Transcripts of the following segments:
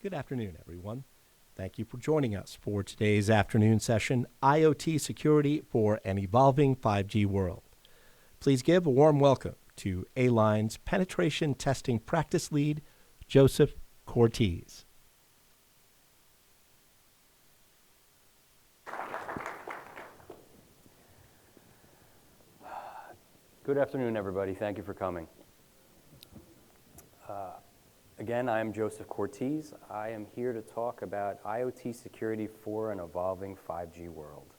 Good afternoon, everyone. Thank you for joining us for today's afternoon session, IoT Security for an Evolving 5G World. Please give a warm welcome to A-Line's Penetration Testing Practice Lead, Joseph Cortese. Good afternoon, everybody. Thank you for coming. Again, I am Joseph Cortese. I am here to talk about IoT security for an evolving 5G world.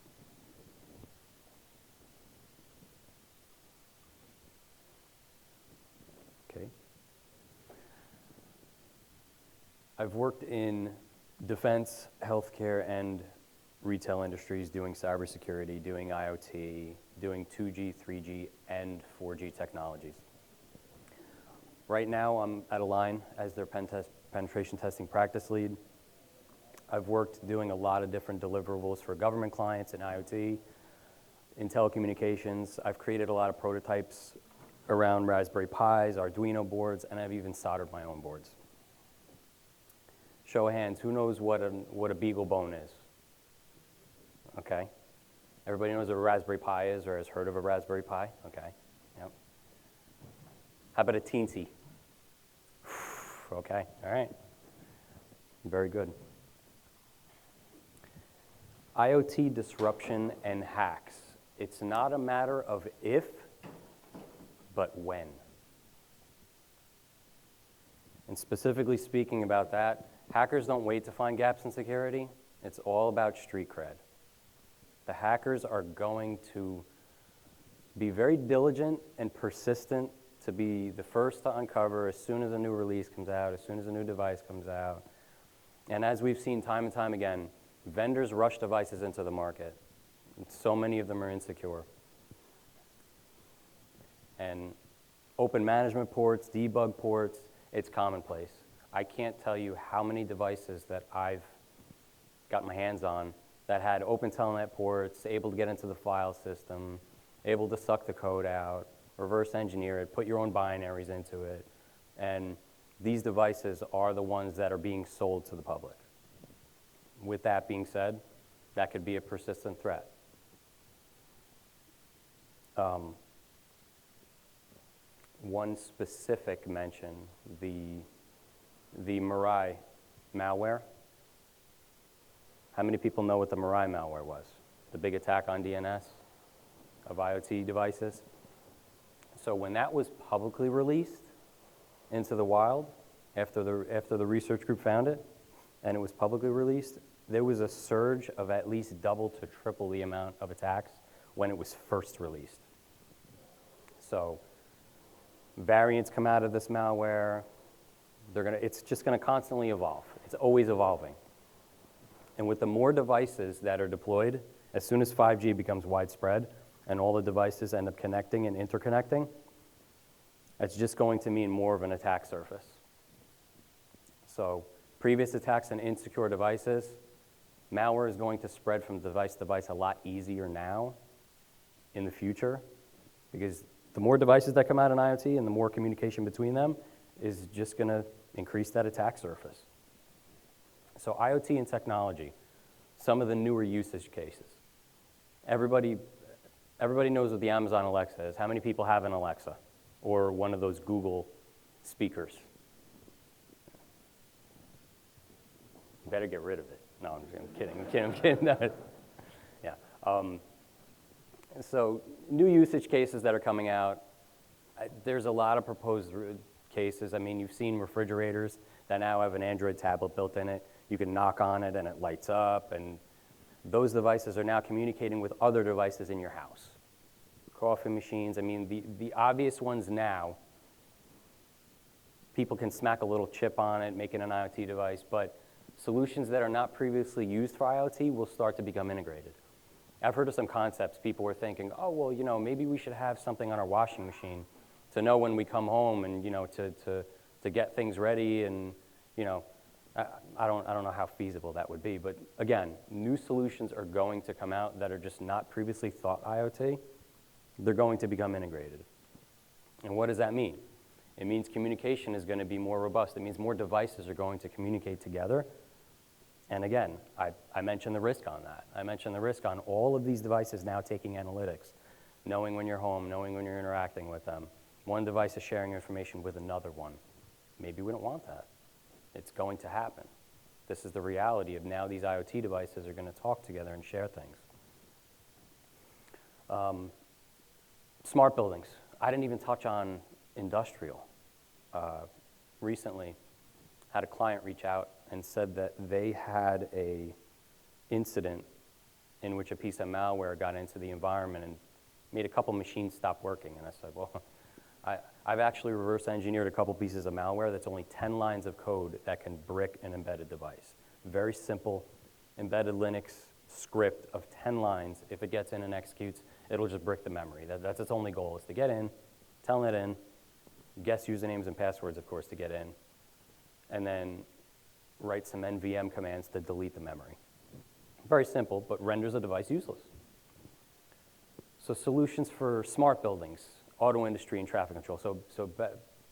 Okay. I've worked in defense, healthcare, and retail industries doing cybersecurity, doing IoT, doing 2G, 3G, and 4G technologies. Right now, I'm at Align as their penetration testing practice lead. I've worked doing a lot of different deliverables for government clients in IoT, in telecommunications. I've created a lot of prototypes around Raspberry Pis, Arduino boards, and I've even soldered my own boards. Show of hands, who knows what a Beagle bone is? Okay. Everybody knows what a Raspberry Pi is or has heard of a Raspberry Pi? Okay. Yep. How about a teensy? Okay. All right. Very good. IoT disruption and hacks. It's not a matter of if, but when. And specifically speaking about that, hackers don't wait to find gaps in security. It's all about street cred. The hackers are going to be very diligent and persistent to be the first to uncover as soon as a new release comes out, as soon as a new device comes out. And as we've seen time and time again, vendors rush devices into the market. So many of them are insecure. And open management ports, debug ports, it's commonplace. I can't tell you how many devices that I've got my hands on that had open telnet ports, able to get into the file system, able to suck the code out, reverse engineer it, put your own binaries into it. And these devices are the ones that are being sold to the public. With that being said, that could be a persistent threat. One specific mention, the Mirai malware. How many people know what the Mirai malware was? The big attack on DNS of IoT devices. So when that was publicly released into the wild, after the research group found it, and it was publicly released, there was a surge of at least double to triple the amount of attacks when it was first released. So variants come out of this malware. It's just going to constantly evolve. It's always evolving. And with the more devices that are deployed, as soon as 5G becomes widespread and all the devices end up connecting and interconnecting, it's just going to mean more of an attack surface. So previous attacks on insecure devices, malware is going to spread from device to device a lot easier now in the future, because the more devices that come out in IoT and the more communication between them is just going to increase that attack surface. So IoT and technology, some of the newer usage cases. Everybody knows what the Amazon Alexa is. How many people have an Alexa or one of those Google speakers? You better get rid of it. No, I'm kidding. No. Yeah. So new usage cases that are coming out. There's a lot of proposed cases. I mean, you've seen refrigerators that now have an Android tablet built in it. You can knock on it and it lights up, and those devices are now communicating with other devices in your house. Coffee machines, I mean, the obvious ones now, people can smack a little chip on it, make it an IoT device, but solutions that are not previously used for IoT will start to become integrated. I've heard of some concepts. People were thinking, oh, well, maybe we should have something on our washing machine to know when we come home and, to get things ready and, I don't know how feasible that would be, but again, new solutions are going to come out that are just not previously thought IoT. They're going to become integrated. And what does that mean? It means communication is going to be more robust. It means more devices are going to communicate together. And again, I mentioned the risk on that. I mentioned the risk on all of these devices now taking analytics, knowing when you're home, knowing when you're interacting with them. One device is sharing information with another one. Maybe we don't want that. It's going to happen. This is the reality of now these IoT devices are going to talk together and share things. Smart buildings. I didn't even touch on industrial. Recently, had a client reach out and said that they had a incident in which a piece of malware got into the environment and made a couple machines stop working. And I said, well, I've actually reverse engineered a couple pieces of malware that's only 10 lines of code that can brick an embedded device. Very simple embedded Linux script of 10 lines. If it gets in and executes, it'll just brick the memory. That's its only goal, is to get in, tell it in, guess usernames and passwords, of course, to get in, and then write some NVM commands to delete the memory. Very simple, but renders a device useless. So solutions for smart buildings, auto industry, and traffic control. So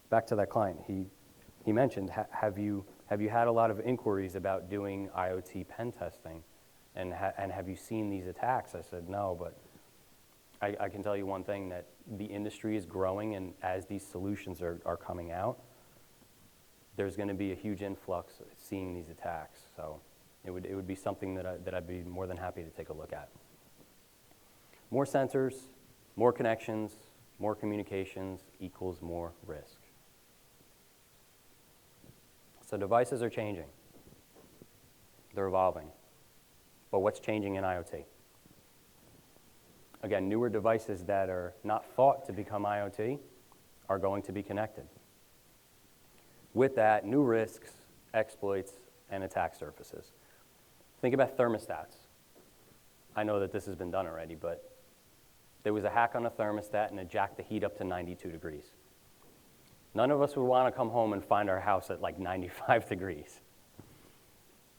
back to that client, he mentioned, have you had a lot of inquiries about doing IoT pen testing, and have you seen these attacks? I said, no, but I can tell you one thing, that the industry is growing, and as these solutions are coming out, there's going to be a huge influx of seeing these attacks. So it would be something that I'd be more than happy to take a look at. More sensors, more connections, more communications equals more risk. So devices are changing. They're evolving. But what's changing in IoT? Again, newer devices that are not thought to become IoT are going to be connected. With that, new risks, exploits, and attack surfaces. Think about thermostats. I know that this has been done already, but there was a hack on a thermostat and it jacked the heat up to 92 degrees. None of us would want to come home and find our house at like 95 degrees.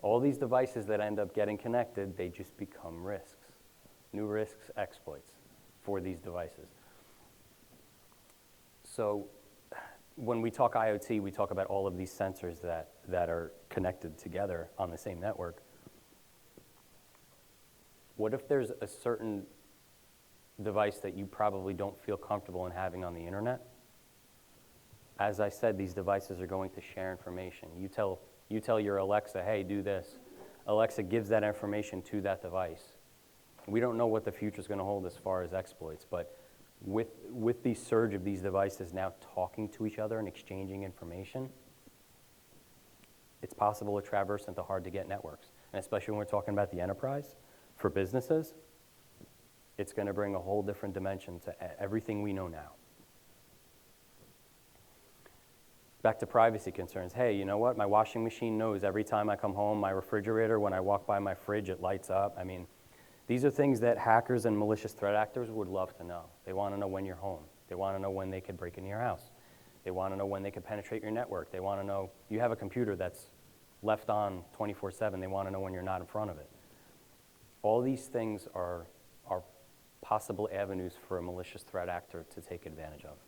All these devices that end up getting connected, they just become risks. New risks, exploits for these devices. So when we talk IoT, we talk about all of these sensors that are connected together on the same network. What if there's a certain device that you probably don't feel comfortable in having on the internet? As I said, these devices are going to share information. You tell your Alexa, hey, do this. Alexa gives that information to that device. We don't know what the future is going to hold as far as exploits, but with the surge of these devices now talking to each other and exchanging information, it's possible to traverse into hard-to-get networks. And especially when we're talking about the enterprise, for businesses, it's going to bring a whole different dimension to everything we know now. Back to privacy concerns. Hey, you know what? My washing machine knows every time I come home, my refrigerator, when I walk by my fridge, it lights up. I mean, these are things that hackers and malicious threat actors would love to know. They want to know when you're home. They want to know when they could break into your house. They want to know when they could penetrate your network. They want to know you have a computer that's left on 24/7. They want to know when you're not in front of it. All these things are possible avenues for a malicious threat actor to take advantage of.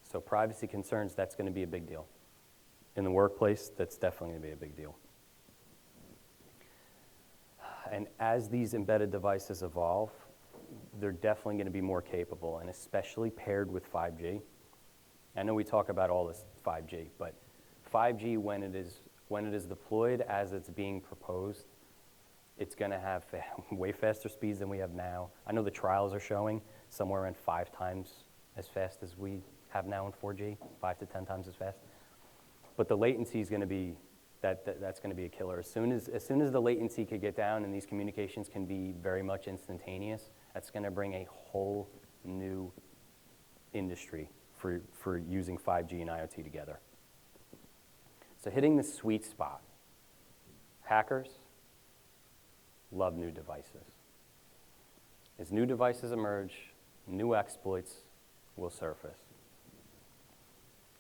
So privacy concerns, that's going to be a big deal. In the workplace, that's definitely going to be a big deal. And as these embedded devices evolve, they're definitely going to be more capable, and especially paired with 5G. I know we talk about all this 5G, but 5G, when it is deployed as it's being proposed, it's going to have way faster speeds than we have now. I know the trials are showing somewhere around 5 times as fast as we have now in 4G, 5 to 10 times as fast. But the latency is going to be, that's going to be a killer. As soon as the latency could get down and these communications can be very much instantaneous, that's going to bring a whole new industry for using 5G and IoT together. So hitting the sweet spot. Hackers love new devices. As new devices emerge, new exploits will surface.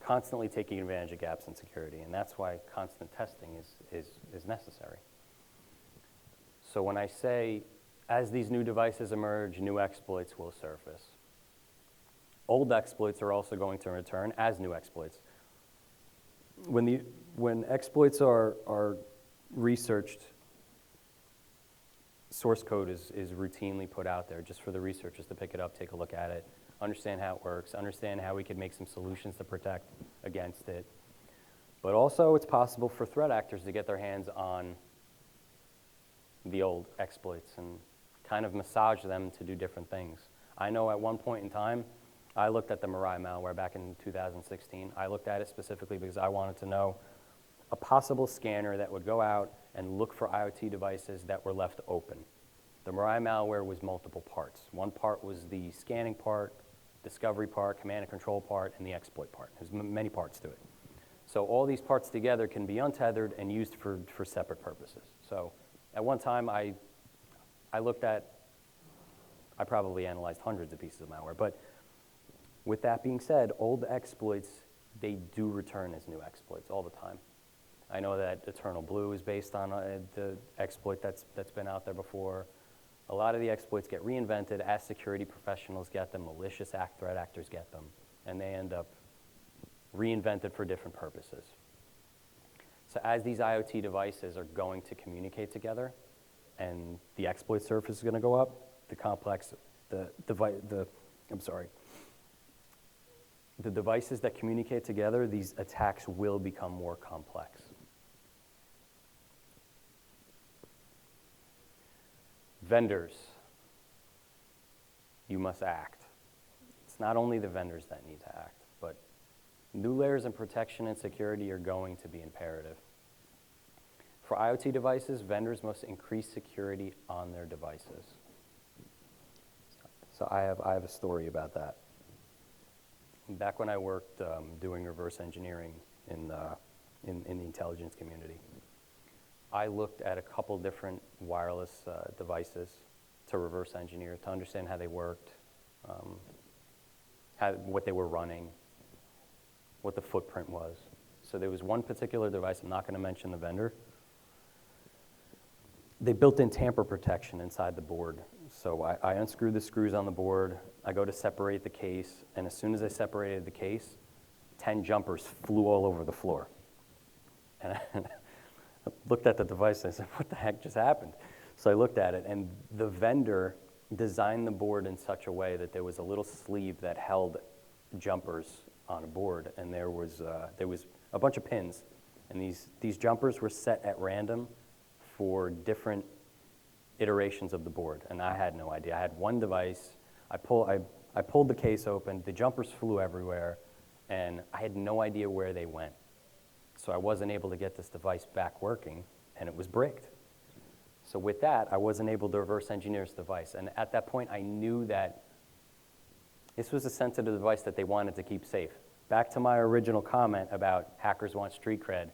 Constantly taking advantage of gaps in security, and that's why constant testing is necessary. So when I say, as these new devices emerge, new exploits will surface, Old exploits are also going to return as new exploits. When exploits are researched, source code is routinely put out there just for the researchers to pick it up, take a look at it, understand how it works, understand how we could make some solutions to protect against it. But also it's possible for threat actors to get their hands on the old exploits and kind of massage them to do different things. I know at one point in time, I looked at the Mirai malware back in 2016. I looked at it specifically because I wanted to know a possible scanner that would go out and look for IoT devices that were left open. The Mirai malware was multiple parts. One part was the scanning part, discovery part, command and control part, and the exploit part. There's many parts to it. So all these parts together can be untethered and used for separate purposes. So at one time, I probably analyzed hundreds of pieces of malware. But with that being said, old exploits, they do return as new exploits all the time. I know that Eternal Blue is based on the exploit that's been out there before. A lot of the exploits get reinvented as security professionals get them, malicious threat actors get them, and they end up reinvented for different purposes. So as these IoT devices are going to communicate together and the exploit surface is going to go up, the devices that communicate together, these attacks will become more complex. Vendors, you must act. It's not only the vendors that need to act, but new layers of protection and security are going to be imperative. For IoT devices, vendors must increase security on their devices. So I have a story about that. Back when I worked doing reverse engineering in the intelligence community, I looked at a couple different wireless devices to reverse engineer, to understand how they worked, what they were running, what the footprint was. So there was one particular device, I'm not going to mention the vendor. They built in tamper protection inside the board. So I unscrewed the screws on the board, I go to separate the case, and as soon as I separated the case, 10 jumpers flew all over the floor. And I looked at the device and I said, what the heck just happened? So I looked at it, and the vendor designed the board in such a way that there was a little sleeve that held jumpers on a board, and there was a bunch of pins, and these jumpers were set at random for different iterations of the board, and I had no idea. I had one device, I pulled the case open, the jumpers flew everywhere, and I had no idea where they went. So I wasn't able to get this device back working, and it was bricked. So with that, I wasn't able to reverse engineer this device, and at that point, I knew that this was a sensitive device that they wanted to keep safe. Back to my original comment about hackers want street cred,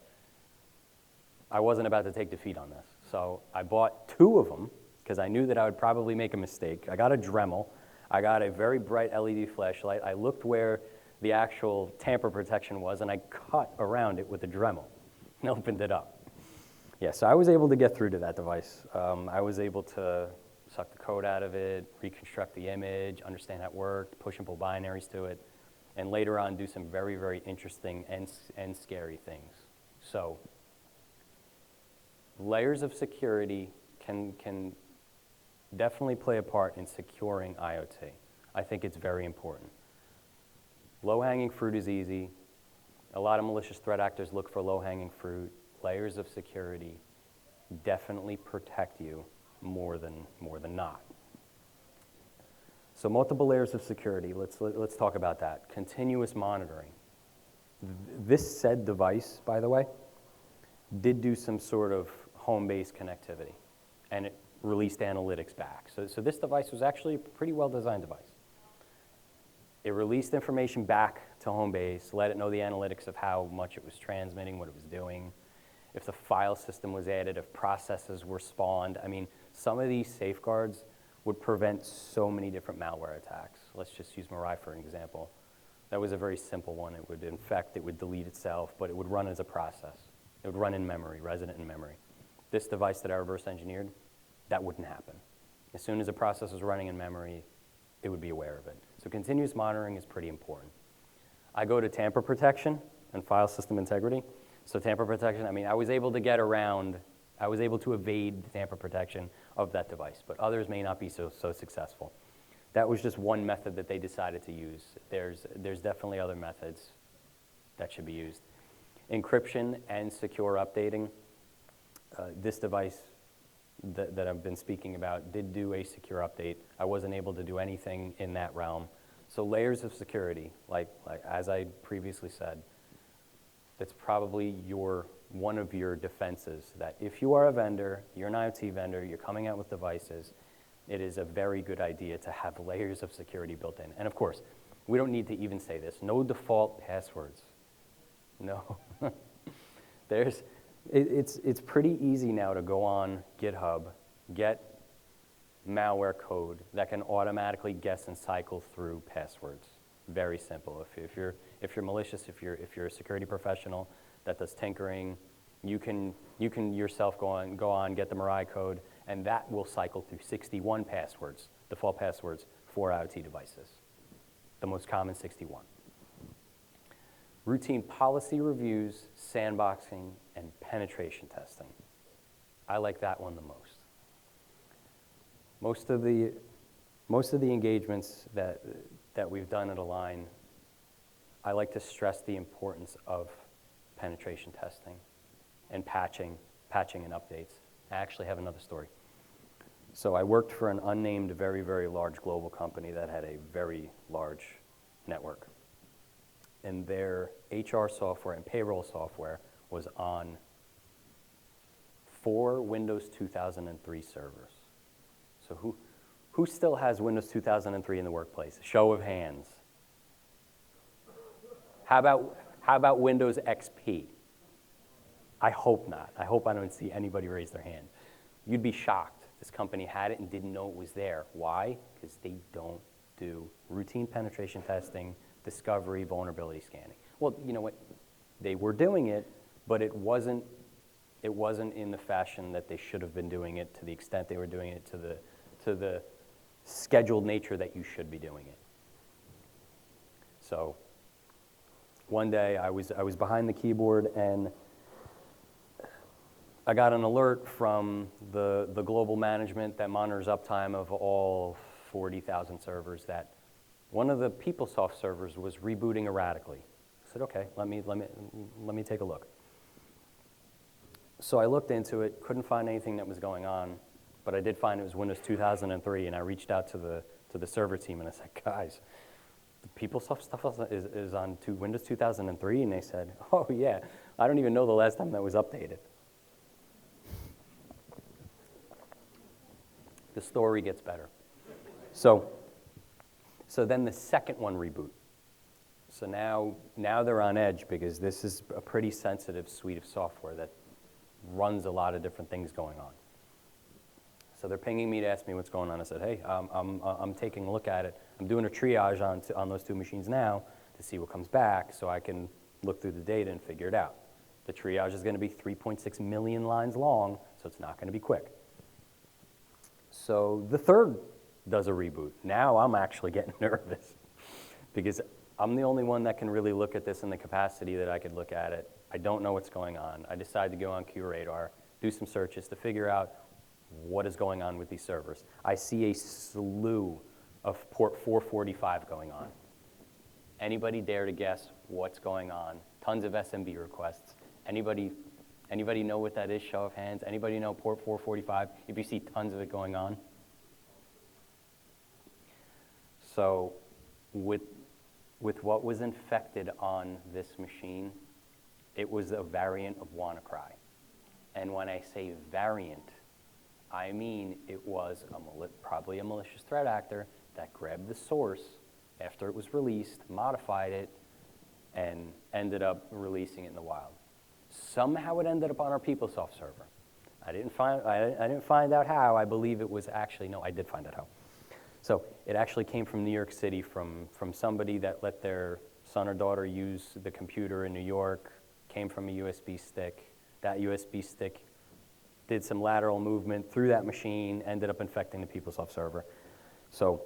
I wasn't about to take defeat on this. So I bought 2 of them because I knew that I would probably make a mistake. I got a Dremel. I got a very bright LED flashlight. I looked where the actual tamper protection was, and I cut around it with a Dremel and opened it up. Yeah, so I was able to get through to that device. I was able to suck the code out of it, reconstruct the image, understand how it worked, push and pull binaries to it, and later on do some very, very interesting and scary things. So layers of security can definitely play a part in securing IoT. I think it's very important. Low-hanging fruit is easy. A lot of malicious threat actors look for low-hanging fruit. Layers of security definitely protect you more than not. So multiple layers of security, let's talk about that. Continuous monitoring. This said device, by the way, did do some sort of home-based connectivity, and it released analytics back. So this device was actually a pretty well-designed device. It released information back to home base, let it know the analytics of how much it was transmitting, what it was doing, if the file system was added, if processes were spawned. I mean, some of these safeguards would prevent so many different malware attacks. Let's just use Mirai for an example. That was a very simple one. It would infect, it would delete itself, but it would run as a process. It would run in memory, resident in memory. This device that I reverse engineered, that wouldn't happen. As soon as a process was running in memory, it would be aware of it. So continuous monitoring is pretty important. I go to tamper protection and file system integrity. So tamper protection, I mean, I was able to evade the tamper protection of that device, but others may not be so successful. That was just one method that they decided to use. There's definitely other methods that should be used. Encryption and secure updating. This device that I've been speaking about did do a secure update. I wasn't able to do anything in that realm. So layers of security, like as I previously said, that's probably one of your defenses, that if you are a vendor, you're an IoT vendor, you're coming out with devices, it is a very good idea to have layers of security built in. And of course, we don't need to even say this, no default passwords. No. It's pretty easy now to go on GitHub, get malware code that can automatically guess and cycle through passwords. Very simple. If you're malicious, if you're a security professional that does tinkering, you can yourself go on, get the Mirai code, and that will cycle through 61 passwords, default passwords for IoT devices. The most common 61. Routine policy reviews, sandboxing, and penetration testing. I like that one the most. Most of the engagements that we've done at Align, I like to stress the importance of penetration testing and patching and updates. I actually have another story. So I worked for an unnamed, very, very large global company that had a very large network. And their HR software and payroll software was on 4 Windows 2003 servers. So who still has Windows 2003 in the workplace? Show of hands. How about Windows XP? I hope not. I hope I don't see anybody raise their hand. You'd be shocked. This company had it and didn't know it was there. Why? Because they don't do routine penetration testing, discovery, vulnerability scanning. Well, you know what? They were doing it, but it wasn't in the fashion that they should have been doing it, to the extent they were doing it, to the scheduled nature that you should be doing it. So one day I was behind the keyboard and I got an alert from the global management that monitors uptime of all 40,000 servers that one of the PeopleSoft servers was rebooting erratically. I said, okay, let me take a look. So I looked into it, couldn't find anything that was going on, but I did find it was Windows 2003, and I reached out to the server team and I said, guys, the PeopleSoft stuff is on Windows 2003, and they said, oh yeah, I don't even know the last time that was updated. The story gets better. So then the second one reboot. So now they're on edge because this is a pretty sensitive suite of software that runs a lot of different things going on. So they're pinging me to ask me what's going on. I said, hey, I'm taking a look at it. I'm doing a triage on those 2 machines now to see what comes back so I can look through the data and figure it out. The triage is going to be 3.6 million lines long, so it's not going to be quick. So the third does a reboot. Now I'm actually getting nervous because I'm the only one that can really look at this in the capacity that I could look at it. I don't know what's going on. I decided to go on QRadar, do some searches to figure out what is going on with these servers. I see a slew of port 445 going on. Anybody dare to guess what's going on? Tons of SMB requests. Anybody know what that is? Show of hands. Anybody know port 445? If you see tons of it going on. So with what was infected on this machine, it was a variant of WannaCry. And when I say variant, I mean it was probably a malicious threat actor that grabbed the source after it was released, modified it, and ended up releasing it in the wild. Somehow it ended up on our PeopleSoft server. I didn't find out how. I believe it was actually, no, I did find out how. So it actually came from New York City from somebody that let their son or daughter use the computer in New York, came from a USB stick. That USB stick did some lateral movement through that machine, ended up infecting the PeopleSoft server. So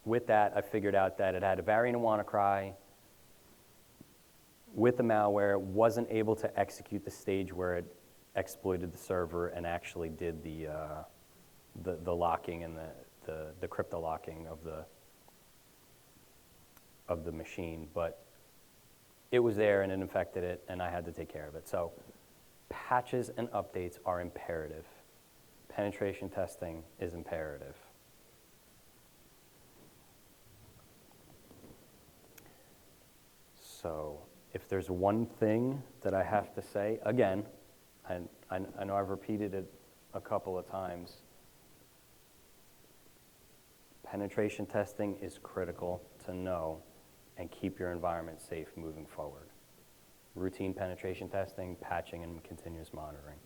with that, I figured out that it had a variant of WannaCry with the malware, wasn't able to execute the stage where it exploited the server and actually did the locking and the crypto locking of the machine. But it was there and it infected it, and I had to take care of it. So patches and updates are imperative. Penetration testing is imperative. So if there's one thing that I have to say, again, and I know I've repeated it a couple of times, penetration testing is critical to know and keep your environment safe moving forward. Routine penetration testing, patching, and continuous monitoring.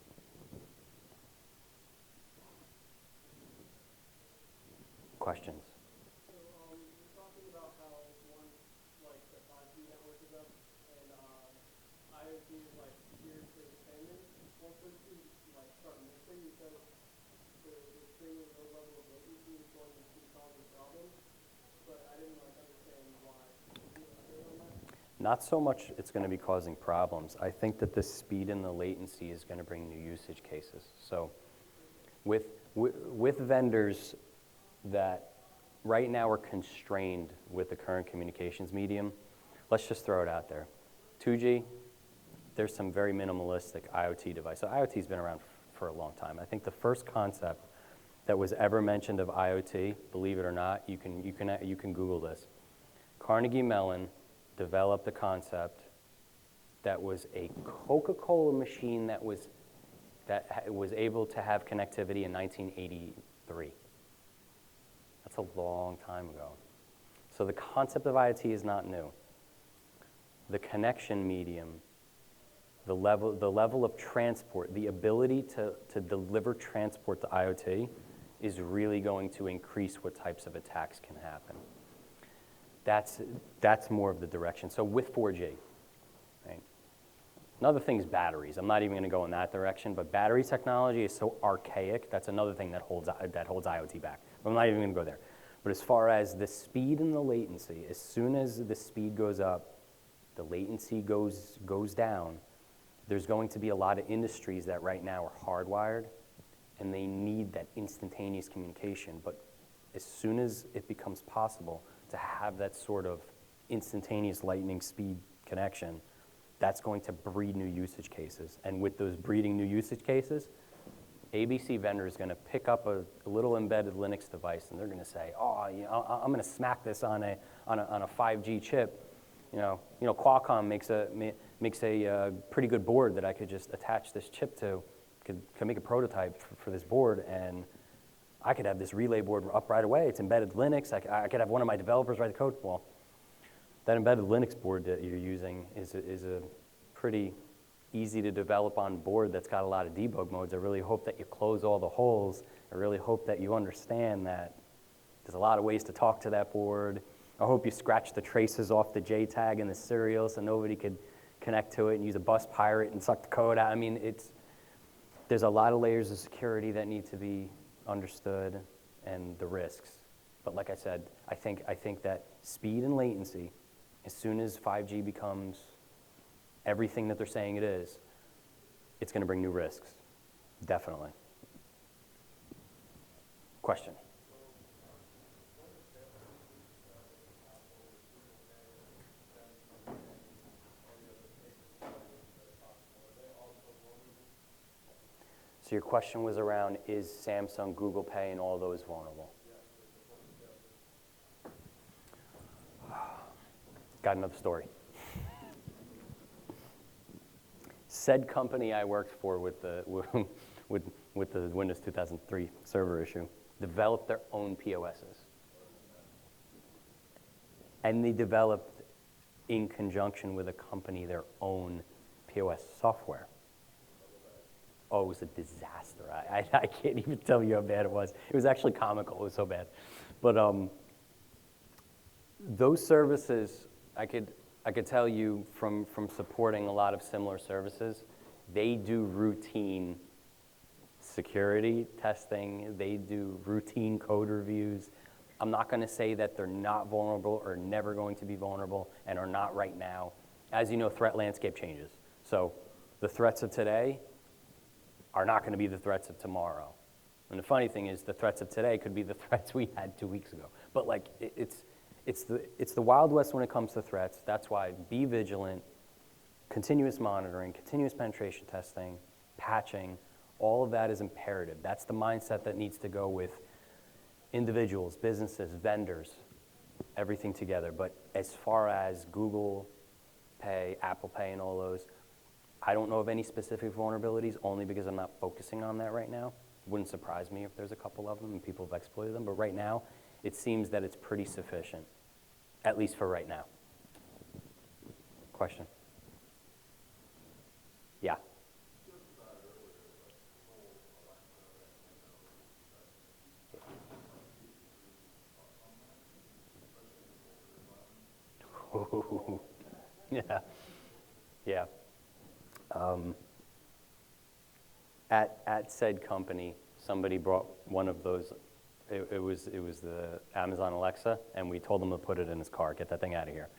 Questions? So you're talking about how once like the 5G network is up and IoT is like seriously dependent, once those two like start mixing because the extremely low level of latency is going to be causing problems. But I didn't like understand why. Can you elaborate on that? Not so much it's going to be causing problems. I think that the speed and the latency is going to bring new usage cases. So with vendors that right now are constrained with the current communications medium, let's just throw it out there. 2G, there's some very minimalistic IoT device. So IoT's been around for a long time. I think the first concept that was ever mentioned of IoT, believe it or not, you can Google this. Carnegie Mellon developed a concept that was a Coca-Cola machine that was able to have connectivity in 1983. That's a long time ago. So the concept of IoT is not new. The connection medium, the level of transport, the ability to deliver transport to IoT is really going to increase what types of attacks can happen. That's more of the direction. So with 4G, right? Another thing is batteries. I'm not even going to go in that direction, but battery technology is so archaic. That's another thing that holds IoT back. But I'm not even going to go there. But as far as the speed and the latency, as soon as the speed goes up, the latency goes down. There's going to be a lot of industries that right now are hardwired, and they need that instantaneous communication. But as soon as it becomes possible to have that sort of instantaneous lightning speed connection, that's going to breed new usage cases. And with those breeding new usage cases, ABC vendor is going to pick up a little embedded Linux device, and they're going to say, "Oh, you know, I'm going to smack this on a 5G chip." You know, Qualcomm makes a pretty good board that I could just attach this chip to, could make a prototype for this board, and I could have this relay board up right away. It's embedded Linux. I could have one of my developers write the code. Well, that embedded Linux board that you're using is a pretty easy to develop on board that's got a lot of debug modes. I really hope that you close all the holes. I really hope that you understand that there's a lot of ways to talk to that board. I hope you scratch the traces off the JTAG and the serial so nobody could connect to it and use a bus pirate and suck the code out. I mean, there's a lot of layers of security that need to be understood and the risks. But like I said, I think that speed and latency, as soon as 5G becomes everything that they're saying it is, it's going to bring new risks, definitely. Question? So your question was around, is Samsung, Google Pay, and all those vulnerable? Got another story. Said company I worked for with the Windows 2003 server issue developed their own POSs. And they developed, in conjunction with a company, their own POS software. Oh, it was a disaster. I can't even tell you how bad it was. It was actually comical. It was so bad. But those services, I could tell you from supporting a lot of similar services, they do routine security testing. They do routine code reviews. I'm not going to say that they're not vulnerable or never going to be vulnerable and are not right now. As you know, threat landscape changes. So the threats of today are not going to be the threats of tomorrow. And the funny thing is, the threats of today could be the threats we had 2 weeks ago. But like, it's the Wild West when it comes to threats. That's why be vigilant, continuous monitoring, continuous penetration testing, patching, all of that is imperative. That's the mindset that needs to go with individuals, businesses, vendors, everything together. But as far as Google Pay, Apple Pay, and all those, I don't know of any specific vulnerabilities, only because I'm not focusing on that right now. It wouldn't surprise me if there's a couple of them and people have exploited them, but right now, it seems that it's pretty sufficient, at least for right now. Question? Yeah. Yeah. Yeah. At said company, somebody brought one of those. It was the Amazon Alexa, and we told him to put it in his car. Get that thing out of here.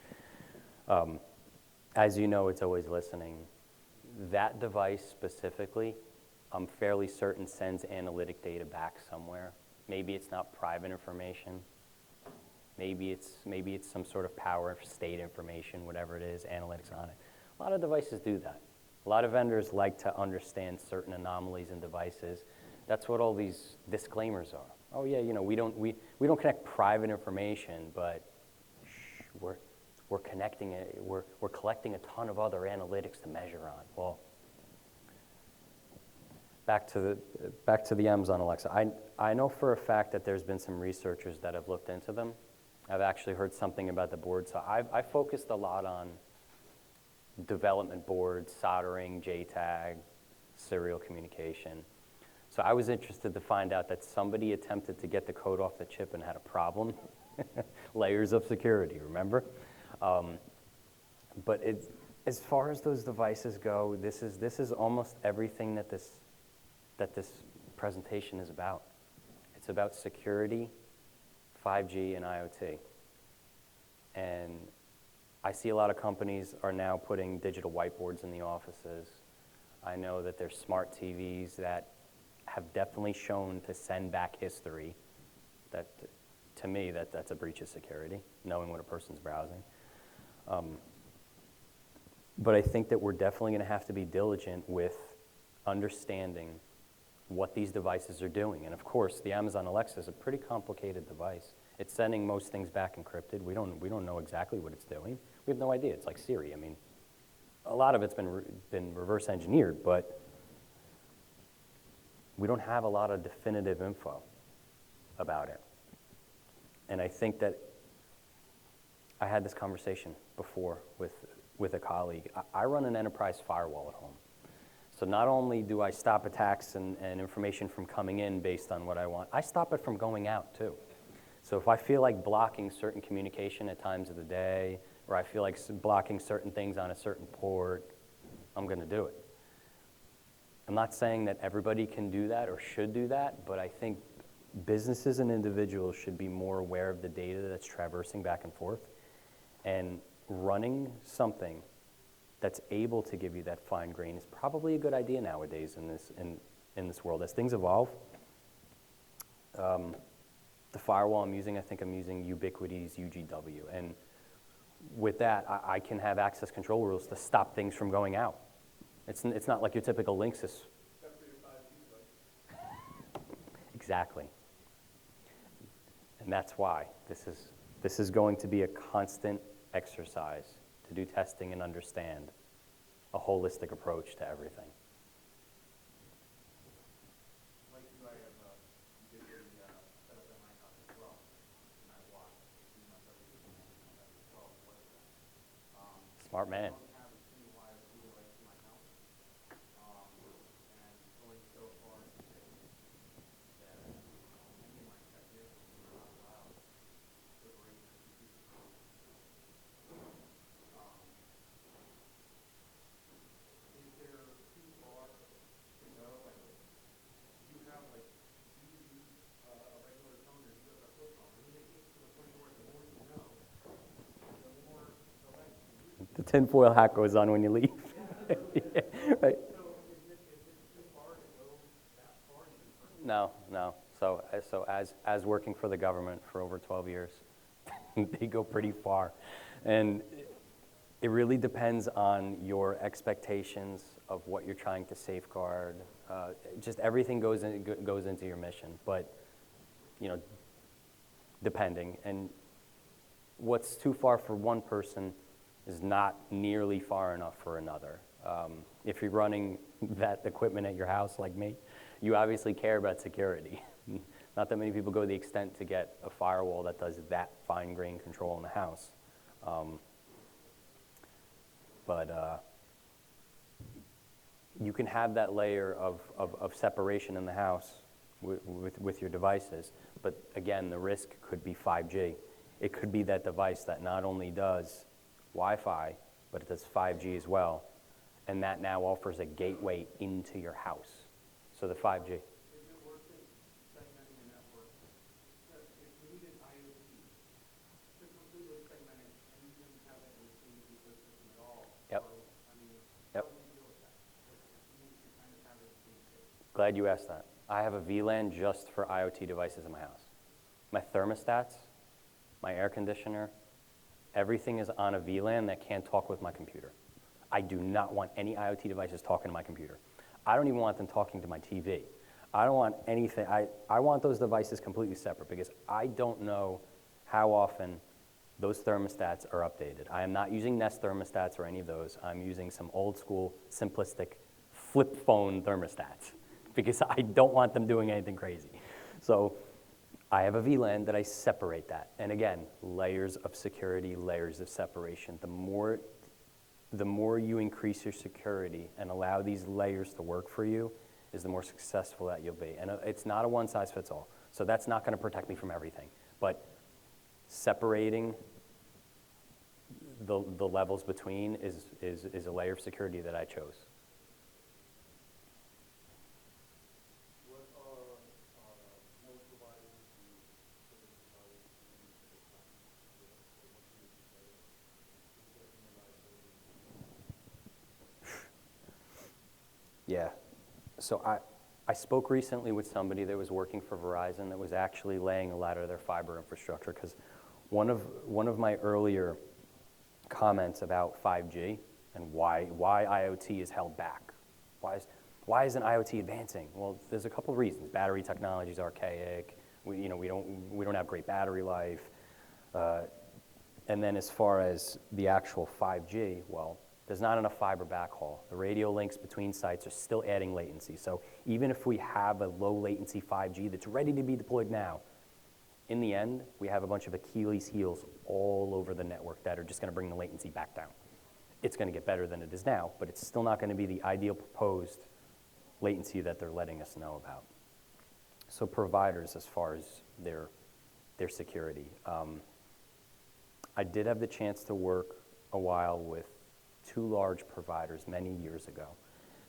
As you know, it's always listening. That device specifically, I'm fairly certain sends analytic data back somewhere. Maybe it's not private information. Maybe it's some sort of power state information, whatever it is, analytics on it. A lot of devices do that. A lot of vendors like to understand certain anomalies in devices. That's what all these disclaimers are. Oh yeah, you know, we don't connect private information, but we're connecting it. We're collecting a ton of other analytics to measure on. Well, back to the Amazon Alexa. I know for a fact that there's been some researchers that have looked into them. I've actually heard something about the board. So I focused a lot on development boards, soldering, JTAG, serial communication. So I was interested to find out that somebody attempted to get the code off the chip and had a problem. Layers of security, remember? But as far as those devices go, this is almost everything that this presentation is about. It's about security, 5G, and IoT. And I see a lot of companies are now putting digital whiteboards in the offices. I know that there's smart TVs that have definitely shown to send back history. That, to me, that's a breach of security, knowing what a person's browsing. But I think that we're definitely going to have to be diligent with understanding what these devices are doing. And of course, the Amazon Alexa is a pretty complicated device. It's sending most things back encrypted. We don't know exactly what it's doing. We have no idea. It's like Siri. I mean, a lot of it's been reverse engineered, but we don't have a lot of definitive info about it. And I think that I had this conversation before with a colleague. I run an enterprise firewall at home. So not only do I stop attacks and information from coming in based on what I want, I stop it from going out too. So if I feel like blocking certain communication at times of the day, or I feel like blocking certain things on a certain port, I'm going to do it. I'm not saying that everybody can do that or should do that, but I think businesses and individuals should be more aware of the data that's traversing back and forth, and running something that's able to give you that fine grain is probably a good idea nowadays in this world. As things evolve, the firewall I'm using, I think I'm using Ubiquiti's UGW, and with that, I can have access control rules to stop things from going out. It's not like your typical Linksys. Exactly. And that's why this is going to be a constant exercise to do testing and understand a holistic approach to everything. Smart man. The tinfoil hat goes on when you leave. Yeah, right. No, no. So as working for the government for over 12 years, they go pretty far. And it really depends on your expectations of what you're trying to safeguard. Just everything goes into your mission, but depending. And what's too far for one person is not nearly far enough for another. If you're running that equipment at your house like me, you obviously care about security. Not that many people go the extent to get a firewall that does that fine-grained control in the house. But you can have that layer of separation in the house with your devices, but again, the risk could be 5G. It could be that device that not only does Wi-Fi, but it does 5G as well, and that now offers a gateway into your house. So the 5G. Is it worth it segmenting a network? If we did IoT, to completely segment it and you didn't have it in the same ecosystem at all. Yep. So, I mean, Yep. how do we deal with that? You need to kind of have it in the same space. Glad you asked that. I have a VLAN just for IoT devices in my house. My thermostats, my air conditioner, everything is on a VLAN that can't talk with my computer. I do not want any IoT devices talking to my computer. I don't even want them talking to my TV. I don't want anything. I want those devices completely separate because I don't know how often those thermostats are updated. I am not using Nest thermostats or any of those. I'm using some old school, simplistic flip phone thermostats because I don't want them doing anything crazy. So I have a VLAN that I separate that. And again, layers of security, layers of separation. The more you increase your security and allow these layers to work for you is the more successful that you'll be. And it's not a one-size-fits-all. So that's not going to protect me from everything. But separating the levels between is a layer of security that I chose. What are most providers and service providers doing at this time? What can you say? Is there any liability? Yeah. So I spoke recently with somebody that was working for Verizon that was actually laying a lot of their fiber infrastructure because one of my earlier comments about 5G and why IoT is held back. Why isn't IoT advancing? Well, there's a couple of reasons. Battery technology is archaic. We don't have great battery life. And then as far as the actual 5G, well, there's not enough fiber backhaul. The radio links between sites are still adding latency. So even if we have a low latency 5G that's ready to be deployed now, in the end, we have a bunch of Achilles heels all over the network that are just going to bring the latency back down. It's going to get better than it is now, but it's still not going to be the ideal proposed latency that they're letting us know about. So providers, as far as their security. I did have the chance to work a while with two large providers many years ago,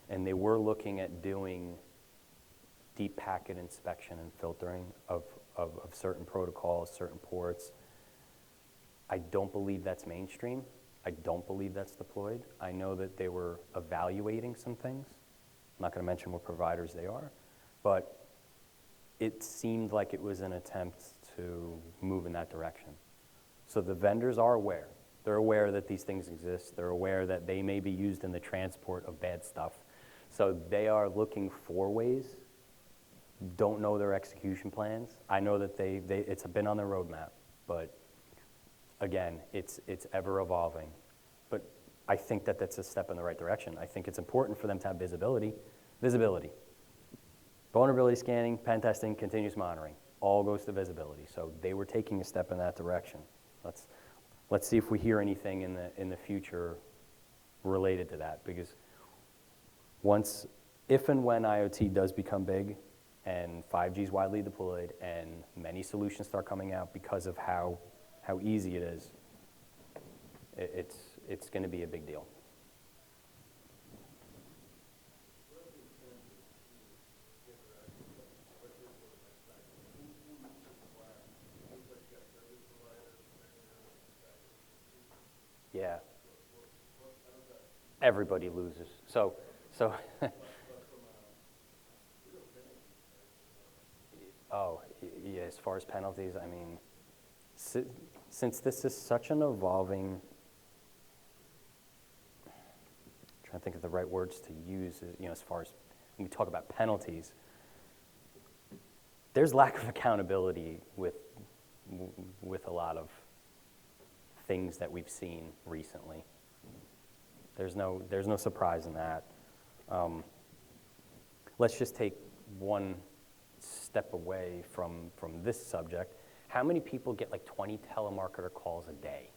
and they were looking at doing deep packet inspection and filtering of certain protocols, certain ports. I don't believe that's mainstream. I don't believe that's deployed. I know that they were evaluating some things. I'm not going to mention what providers they are, but it seemed like it was an attempt to move in that direction. So the vendors are aware. They're aware that these things exist. They're aware that they may be used in the transport of bad stuff. So they are looking for ways. Don't know their execution plans. I know that it's been on their roadmap, but again, it's ever evolving. But I think that that's a step in the right direction. I think it's important for them to have visibility. Vulnerability scanning, pen testing, continuous monitoring, all goes to visibility. So they were taking a step in that direction. Let's see if we hear anything in the future related to that, because if and when IoT does become big and 5G is widely deployed and many solutions start coming out because of how easy it is, it's going to be a big deal. Yeah. everybody loses. So oh, yeah, as far as penalties, I mean, since this is such an evolving, I'm trying to think of the right words to use, as far as when we talk about penalties, there's lack of accountability with a lot of things that we've seen recently. There's no surprise in that. Let's just take one step away from this subject. How many people get like 20 telemarketer calls a day?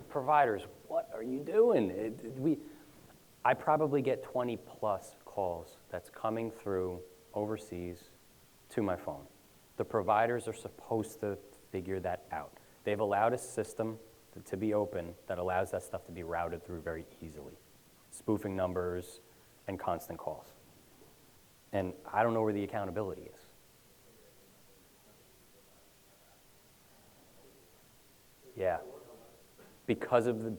Providers, what are you doing? I probably get 20 plus calls that's coming through overseas to my phone. The providers are supposed to figure that out. They've allowed a system to be open that allows that stuff to be routed through very easily. Spoofing numbers and constant calls. And I don't know where the accountability is. Yeah. Because of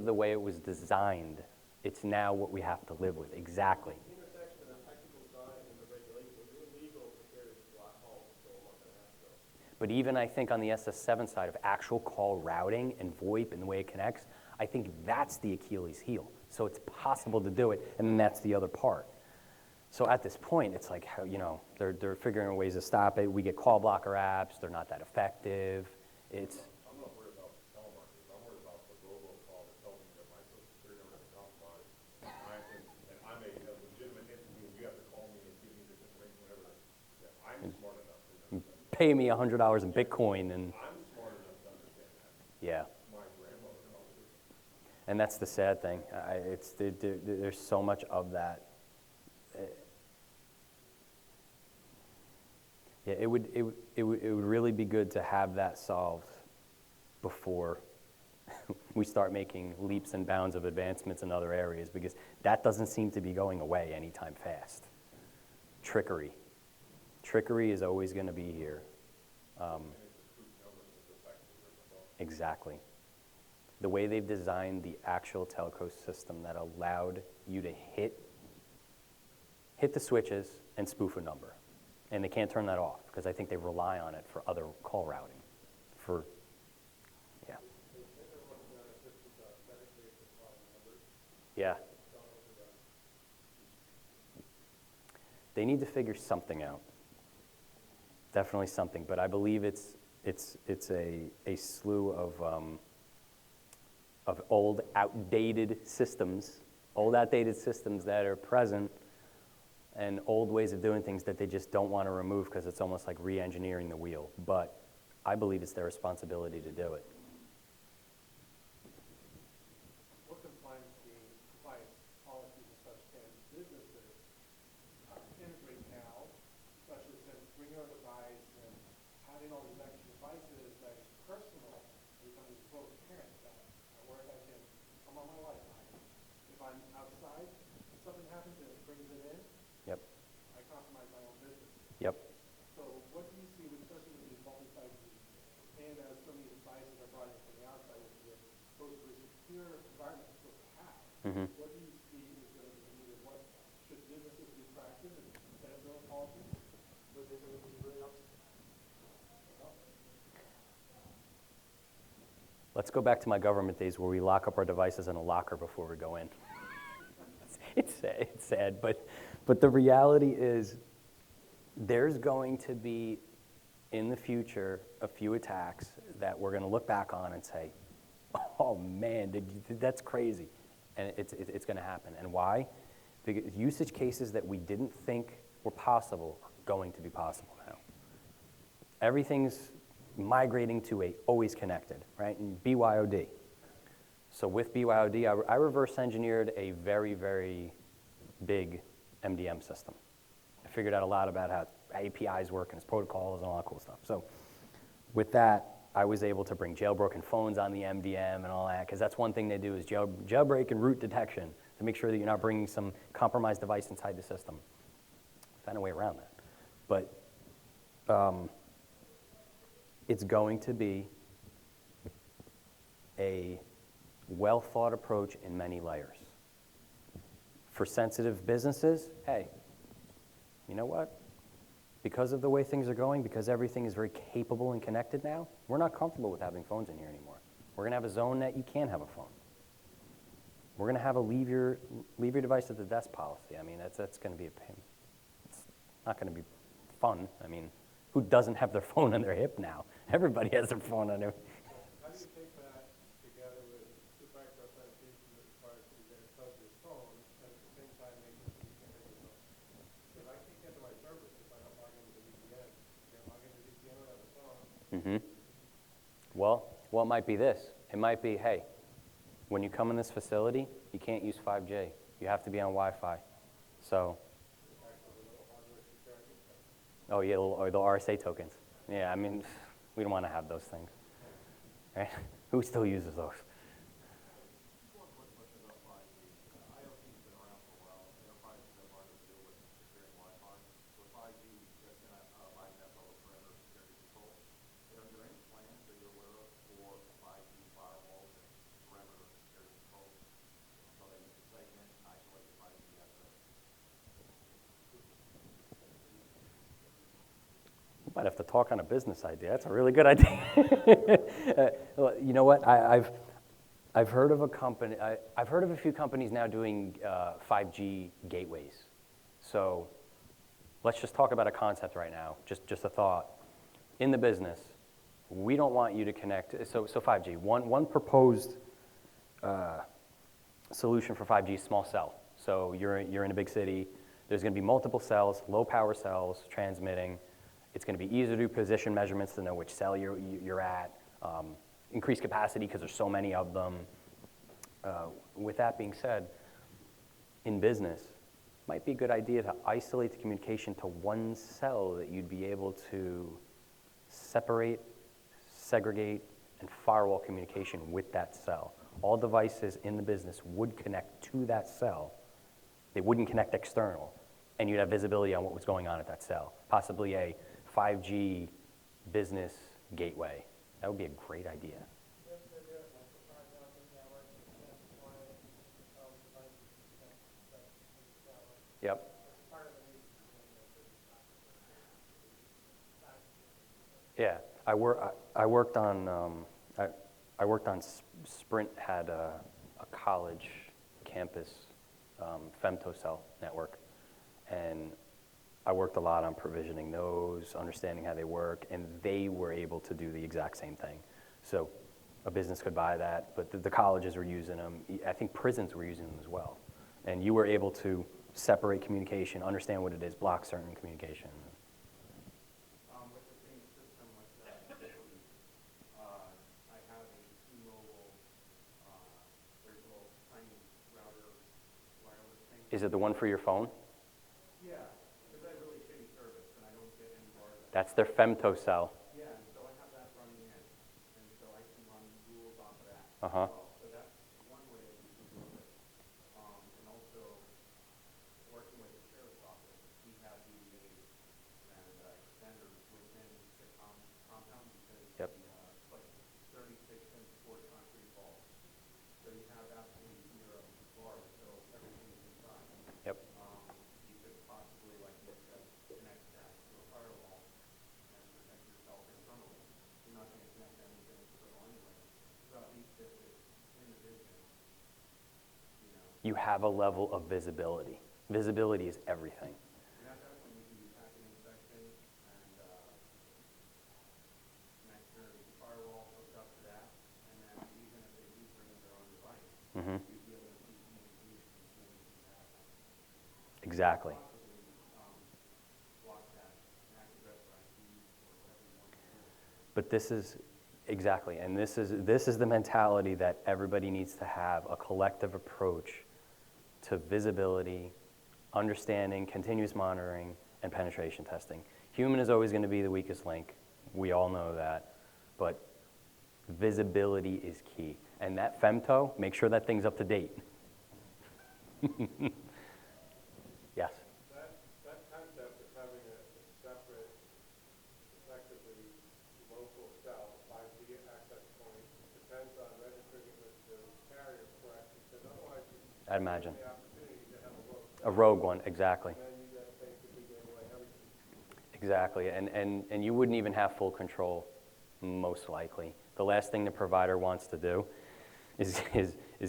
the way it was designed, it's now what we have to live with. Exactly. The intersection of the technical side and the regulation was illegal compared to Black Hole until a month and a half ago. But even I think on the SS7 side of actual call routing and VoIP and the way it connects, I think that's the Achilles heel. So it's possible to do it, and then that's the other part. So at this point, it's like, they're figuring out ways to stop it. We get call blocker apps. They're not that effective. I'm not worried about telemarketers. I'm worried about the robocall that tells me that my social security number is compromised. And I'm a legitimate entity, and you have to call me and give me this information, whatever. Yeah, I'm smart enough to understand. Pay me $100 in Bitcoin, and I'm smart enough to understand that. yeah. My grandmother calls it. And that's the sad thing. There's so much of that. Yeah, it would really be good to have that solved before we start making leaps and bounds of advancements in other areas, because that doesn't seem to be going away anytime fast. Trickery is always going to be here. Exactly. The way they've designed the actual telco system that allowed you to hit the switches and spoof a number. And they can't turn that off because I think they rely on it for other call routing. Yeah. They need to figure something out. Definitely something, but I believe it's a slew of old, outdated systems that are present, and old ways of doing things that they just don't want to remove because it's almost like re-engineering the wheel. But I believe it's their responsibility to do it. What compliance policies and such can businesses integrate now, especially since bringing our device and having all these extra devices that's personal, becoming so apparent that at work I can, I'm on my Wi-Fi. If I'm outside, if something happens and it brings it in, Yep. I compromise my own business. Yep. So what do you see, especially with these multi-sites, and as so many devices are brought in from the outside, which is supposed to be a secure environment it's supposed to have? Mm-hmm. What do you see is going to be needed? What should businesses be practicing and set up their own policies? What they going to be bringing up? Let's go back to my government days where we lock up our devices in a locker before we go in. It's sad, but the reality is there's going to be, in the future, a few attacks that we're going to look back on and say, oh man, that's crazy. And it's going to happen. And why? Because usage cases that we didn't think were possible are going to be possible now. Everything's migrating to a always connected, right? And BYOD. So with BYOD, I reverse engineered a very, very big MDM system. I figured out a lot about how APIs work and its protocols and all that cool stuff. So with that, I was able to bring jailbroken phones on the MDM and all that, because that's one thing they do is jailbreak and root detection to make sure that you're not bringing some compromised device inside the system. Found a way around that. But it's going to be a well-thought approach in many layers. For sensitive businesses, hey, you know what? Because of the way things are going, because everything is very capable and connected now, we're not comfortable with having phones in here anymore. We're going to have a zone that you can't have a phone. We're going to have a leave your device at the desk policy. I mean, that's going to be a pain. It's not going to be fun. I mean, who doesn't have their phone on their hip now? Everybody has their phone on their. How do you take that together with two-factor authentication that requires you to get in touch with your phone and at the same time make it so you can't hit your phone? Because I can't get to my service if I don't log into the VPN. I can't log into the VPN without the phone. Mm-hmm. Well, it might be this. It might be, hey, when you come in this facility, you can't use 5G. You have to be on Wi-Fi. So. Oh, yeah, or the RSA tokens. Yeah, I mean, we don't want to have those things. Right? Who still uses those? One quick question about 5G. IoT's been around for a while. Enterprises have learned to deal with securing Wi-Fi. With 5G, that's going to bypass all the perimeter security controls. Are there any plans that you're aware of for 5G firewalls and perimeter security controls so that you can segment and isolate the 5G assets? Might have to talk on a business idea. That's a really good idea. Well, you know what? I've heard of a company. I've heard of a few companies now doing 5G gateways. So let's just talk about a concept right now. Just a thought. In the business, we don't want you to connect. So 5G. One proposed solution for 5G is small cell. So you're in a big city. There's going to be multiple cells, low power cells transmitting. It's going to be easier to do position measurements to know which cell you're at, increase capacity because there's so many of them. With that being said, in business, it might be a good idea to isolate the communication to one cell that you'd be able to separate, segregate, and firewall communication with that cell. All devices in the business would connect to that cell. They wouldn't connect external, and you'd have visibility on what was going on at that cell. Possibly a 5G business gateway. That would be a great idea. Yep. Yeah, I worked on Sprint had a college campus femtocell network, and I worked a lot on provisioning those, understanding how they work, and they were able to do the exact same thing. So a business could buy that, but the colleges were using them. I think prisons were using them as well. And you were able to separate communication, understand what it is, block certain communication. With the same system with I have a T-Mobile virtual tiny router wireless thing. Is it the one for your phone? Yeah. That's their femtocell. Yeah, and so I have that running in, and so I can run rules off of that. Uh-huh. So that's one way that you can do it. And also, working with the sheriff's office, we have DBAs and extenders within the compound because Yep. It's like 36-inch poured concrete walls. So you have absolutely zero bars, so everything is inside. Yep. You could possibly, like you said, connect that to a firewall. You're not going to connect anything external anyway. So at least if it's in the vision, You have a level of visibility. Visibility is everything. and that's actually we can do packet inspection and connect your firewall hooked up to that, and then even if they do bring in their own device, Mm-hmm. you'd be able to see communication and see anything that happens. Exactly. Possibly block that MAC address or IP or whatever you want to do. But this is exactly, and this is the mentality that everybody needs to have, a collective approach to visibility, understanding, continuous monitoring, and penetration testing. Human is always going to be the weakest link. We all know that, but visibility is key. And that femto, make sure that thing's up to date. Yes. That concept of having a separate, effectively local cell, 5G access point, depends on registering it with the carrier. I'd imagine. The opportunity to have a look, A rogue one, exactly. and then you just basically gave away everything. Exactly, and you wouldn't even have full control, most likely. The last thing the provider wants to do is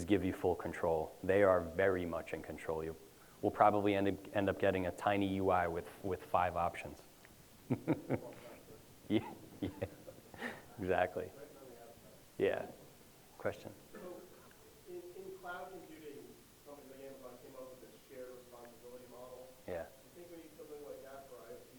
give you full control. They are very much in control. You will probably end up getting a tiny UI with 5 options. Yeah, yeah, exactly. Yeah. Question? So in cloud computing, companies like Amazon came up with this shared responsibility model. Yeah. I think we need something like that for IoT,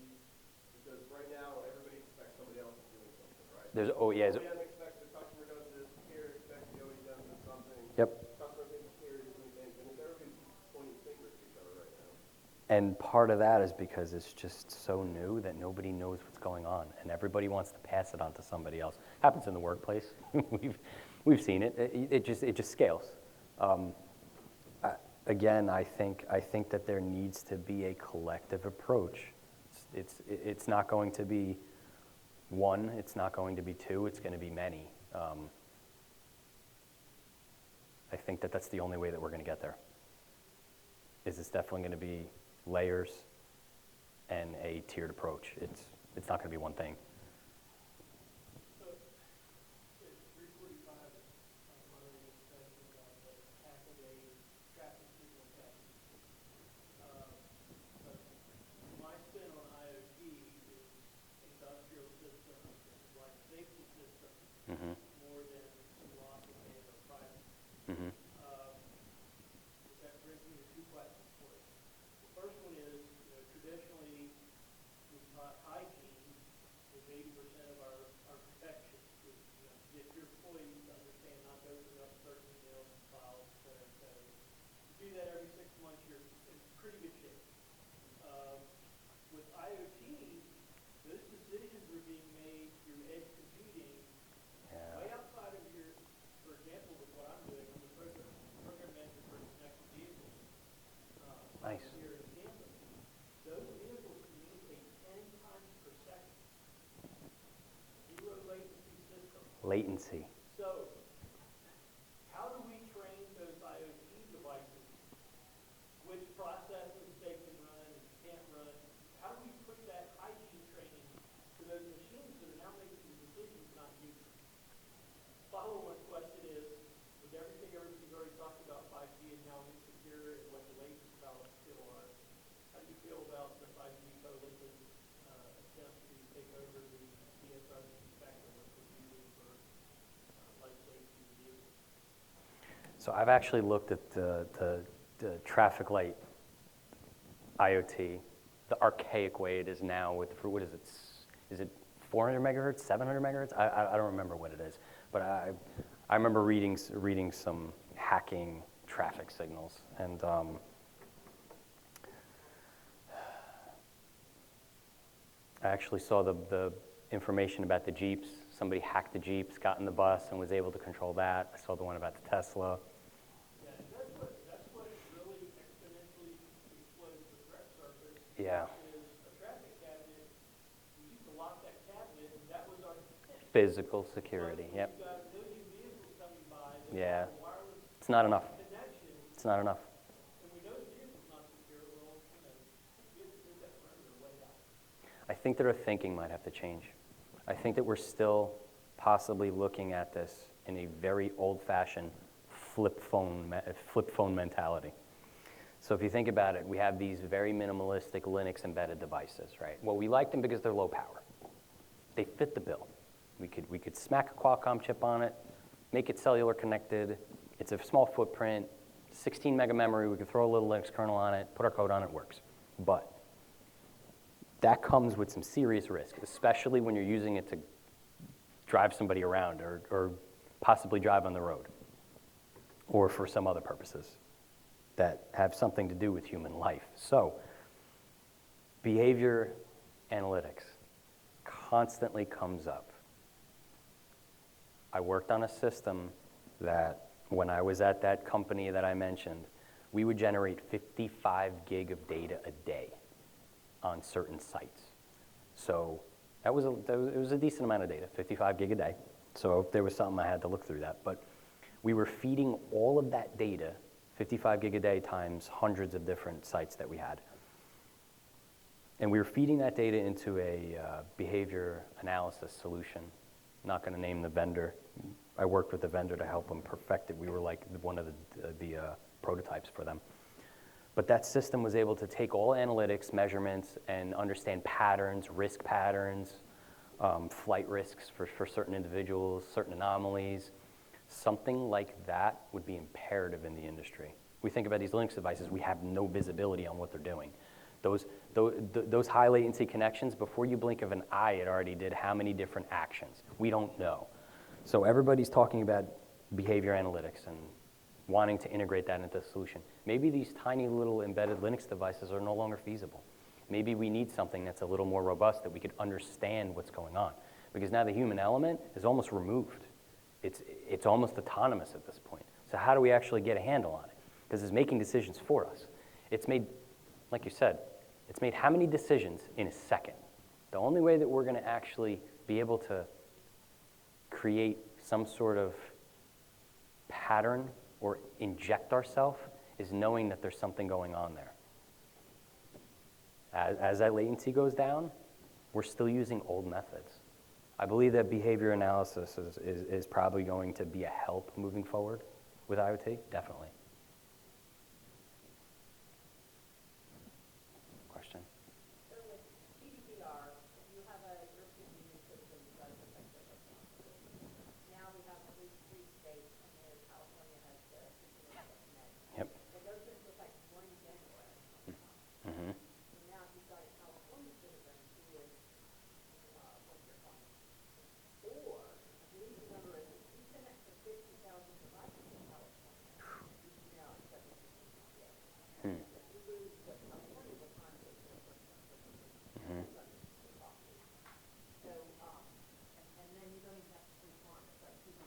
because right now everybody expects somebody else is doing something, right? There's yeah. OEM expects the customer does this, carrier expects the OEM does something. Yep. Customer thinks the carrier is doing things, and it's everybody's pointing fingers at each other right now. And part of that is because it's just so new that nobody knows what's going on, and everybody wants to pass it on to somebody else. Happens in the workplace. We've seen it. It just scales. Again, I think that there needs to be a collective approach. It's not going to be one. It's not going to be two. It's going to be many. I think that that's the only way that we're going to get there. It's definitely going to be layers and a tiered approach. It's not going to be one thing. So, it's 3:45, I'm wondering a discussion about the hacking a traffic signal package. But my spin on IoT is industrial systems and life safety systems Mm-hmm. more than philosophy or private. Mm-hmm. That brings me to 2 questions for you. The first one is, traditionally, we taught hygiene is 80% of our protection. Get your employees to understand not to open up certain emails and files, et cetera, et cetera. You do that every 6 months, you're in pretty good shape. With IoT, those decisions are being made through edge computing way Yeah. outside of your, for example, with what I'm doing, I'm the program manager for connected vehicles. Nice. Here in Tampa. Those vehicles communicate 10 times per second. 0 latency system. Latency. So, how do we train those IoT devices? Which processes they can run and can't run? How do we push that hygiene training to those machines that are now making the decisions, not humans? Follow-up question is, with everything everybody's already talked about 5G and how insecure and what the latency balance still are, how do you feel about the 5G coalition attempt to take over the DSRC spectrum, which we're using for life safety vehicles? So I've actually looked at the traffic light IoT, the archaic way it is now with, for what is it? Is it 400 megahertz, 700 megahertz? I don't remember what it is, but I remember reading some hacking traffic signals, and I actually saw the information about the Jeeps. Somebody hacked the Jeeps, got in the bus, and was able to control that. I saw the one about the Tesla. Yeah, and that's what really exponentially explodes the threat surface. Yeah. Is a traffic cabinet. We used to lock that cabinet, and that was our defense. Physical security, But yep. You've got a million vehicles coming by that Yeah. have a wireless It's not enough. connection, It's not enough. and we know the vehicle's not secure. Well, vehicles need that perimeter way out. I think that our thinking might have to change. I think that we're still possibly looking at this in a very old-fashioned flip phone mentality. So if you think about it, we have these very minimalistic Linux embedded devices, right? Well, we like them because they're low power. They fit the bill. We could smack a Qualcomm chip on it, make it cellular connected. It's a small footprint, 16 mega memory. We could throw a little Linux kernel on it, put our code on it, works. But that comes with some serious risk, especially when you're using it to drive somebody around or possibly drive on the road or for some other purposes that have something to do with human life. So behavior analytics constantly comes up. I worked on a system that when I was at that company that I mentioned, we would generate 55 gig of data a day on certain sites. So it was a decent amount of data, 55 gig a day. So if there was something, I had to look through that. But we were feeding all of that data, 55 gig a day times hundreds of different sites that we had. And we were feeding that data into a behavior analysis solution. Not going to name the vendor. I worked with the vendor to help them perfect it. We were like one of the prototypes for them. But that system was able to take all analytics, measurements, and understand patterns, risk patterns, flight risks for certain individuals, certain anomalies. Something like that would be imperative in the industry. We think about these Linux devices, we have no visibility on what they're doing. Those high latency connections, before you blink of an eye, it already did how many different actions? We don't know. So everybody's talking about behavior analytics and wanting to integrate that into the solution. Maybe these tiny little embedded Linux devices are no longer feasible. Maybe we need something that's a little more robust that we could understand what's going on. Because now the human element is almost removed. It's almost autonomous at this point. So how do we actually get a handle on it? Because it's making decisions for us. It's made, like you said, it's made how many decisions in a second? The only way that we're going to actually be able to create some sort of pattern or inject ourselves is knowing that there's something going on there. As that latency goes down, we're still using old methods. I believe that behavior analysis is probably going to be a help moving forward with IoT, definitely. Question? So with GDPR, you have a European Union system that does affect the responsibility. Now we have at least 3 states, and then California has the implementation. Yep. It goes into effect 1 January. Mm-hmm. So now if you've got a California citizen who is what's your phone? Or, I believe the number is, if you connect to 50,000 devices in California, you can now accept it. Hmm. If you lose what California will find is the first Mm-hmm. So, and then you don't even have to respond. It's like $200.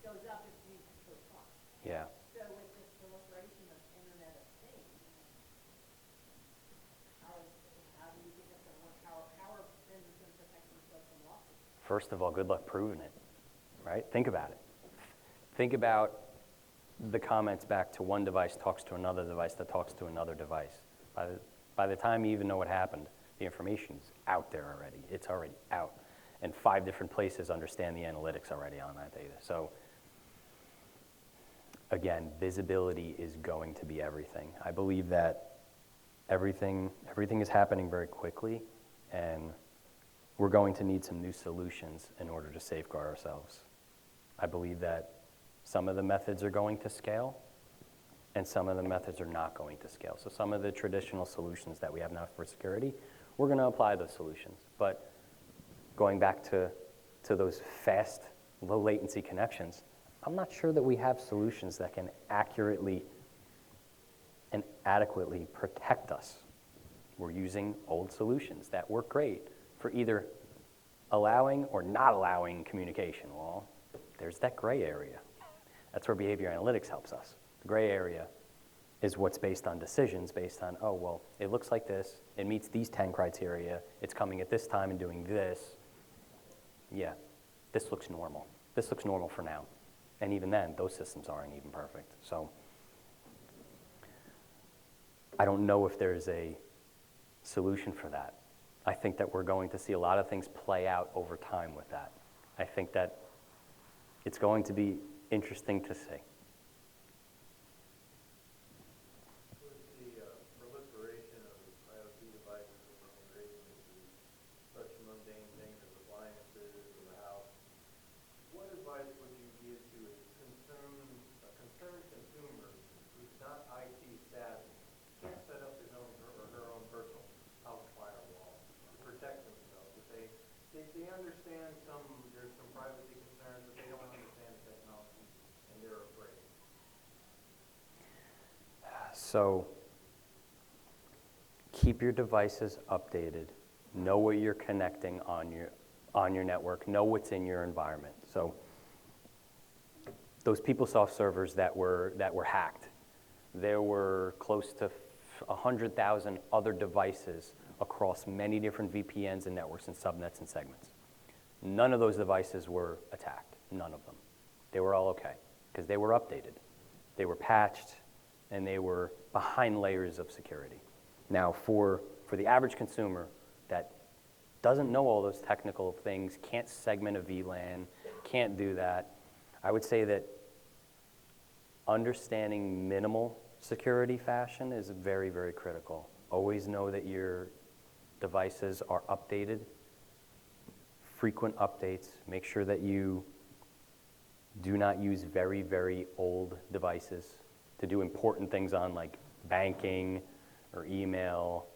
Goes up if you respond. Yeah. So with this proliferation of Internet of Things, how do you think that's going to work? How are vendors going to protect themselves from losses? First of all, good luck proving it, right? Think about it. Think about the comments back to one device talks to another device that talks to another device. By the time you even know what happened, the information's out there already. It's already out. And 5 different places understand the analytics already on that data. So again, visibility is going to be everything. I believe that everything is happening very quickly, and we're going to need some new solutions in order to safeguard ourselves. I believe that some of the methods are going to scale, and some of the methods are not going to scale. So some of the traditional solutions that we have now for security, we're going to apply those solutions. But going back to those fast, low latency connections, I'm not sure that we have solutions that can accurately and adequately protect us. We're using old solutions that work great for either allowing or not allowing communication. Well, there's that gray area. That's where behavior analytics helps us. The gray area is what's based on decisions, based on, oh, well, it looks like this, it meets these 10 criteria, it's coming at this time and doing this. Yeah, this looks normal. This looks normal for now. And even then, those systems aren't even perfect. So I don't know if there's a solution for that. I think that we're going to see a lot of things play out over time with that. I think that it's going to be interesting to see. With the proliferation of IoT devices and integration into such mundane things as appliances or the house, what advice would you give to a concerned consumer who's not IT savvy, can't set up his own or her own personal house firewall to protect themselves? If they understand there's some privacy concerns, but they don't understand the technology and they're afraid. So keep your devices updated. Know what you're connecting on your network. Know what's in your environment. So those PeopleSoft servers that were hacked, there were close to 100,000 other devices across many different VPNs and networks and subnets and segments. None of those devices were attacked. None of them. They were all okay. because they were updated, they were patched, and they were behind layers of security. Now, for the average consumer that doesn't know all those technical things, can't segment a VLAN, can't do that, I would say that understanding minimal security fashion is very, very critical. Always know that your devices are updated, frequent updates. Make sure that you do not use very, very old devices to do important things on, like banking or email.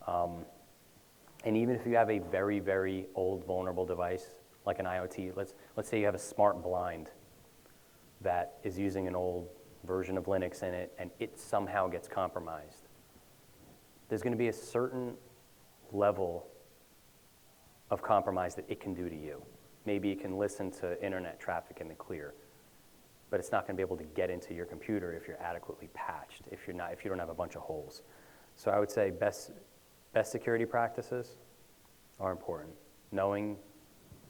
And even if you have a very, very old vulnerable device, like an IoT, let's say you have a smart blind that is using an old version of Linux in it, and it somehow gets compromised. There's going to be a certain level of compromise that it can do to you. Maybe it can listen to internet traffic in the clear, but it's not going to be able to get into your computer if you're adequately patched, if you don't have a bunch of holes. So I would say best security practices are important. Knowing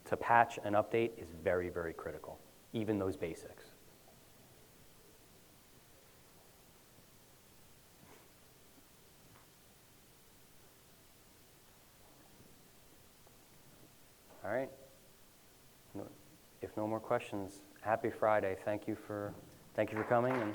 to patch and update is very, very critical, even those basics. All right. If no more questions, happy Friday. Thank you for coming. And